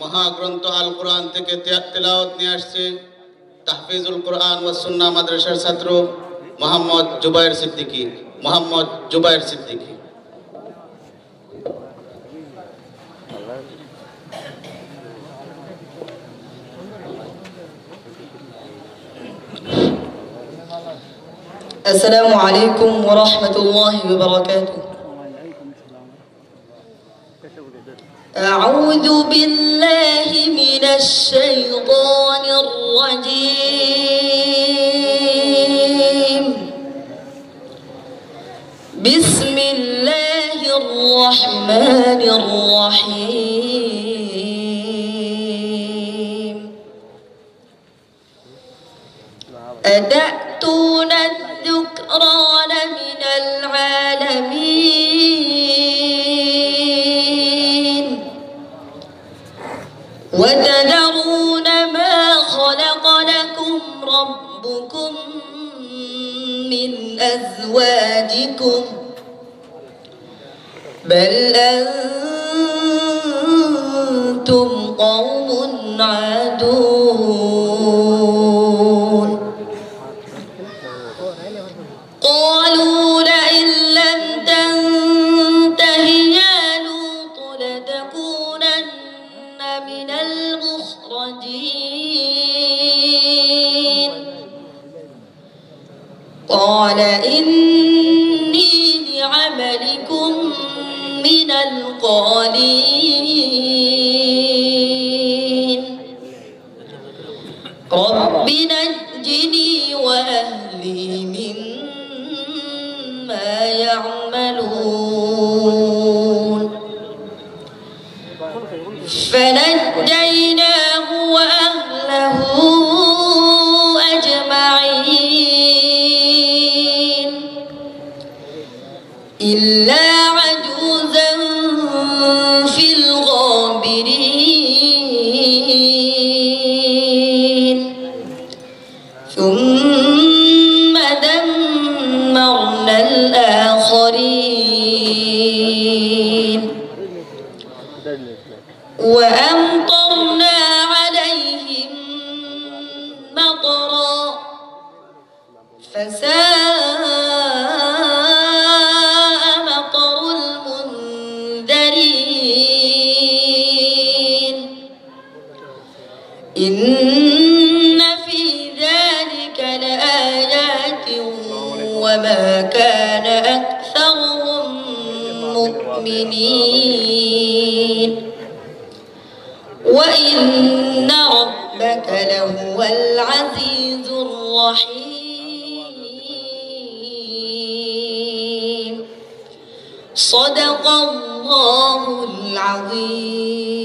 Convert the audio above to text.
মহাগ্রন্থ আল কোরআন থেকে তেলাওয়াত নিয়ে আসছে তাহফিজুল কোরআন ওয়াস সুন্নাহ মাদ্রাসার ছাত্র মোহাম্মদ জুবায়ের সিদ্দিকী। السلام عليكم ورحمة الله وبركاته. أعوذ بالله من الشيطان الرجيم. بسم الله الرحمن الرحيم. أتأتون الذكران من العالمين وتذرون ما خلق لكم ربكم من أزواجكم بل أنتم قوم عادون. قالوا لئن لم تنته يا لوط لتكونن من المخرجين. قال إني لعملكم من القالين. رب نجني وأهلي مما يعملون. فنجيناه وأهله أجمعين إلا عجوزا في الغابرين. ثم دمرنا الآخرين وأمطرنا عليهم مطرا فساء مطر المنذرين. إن في ذلك لآيات وما كان أكثرهم مؤمنين وإن ربك لهو العزيز الرحيم. صدق الله العظيم.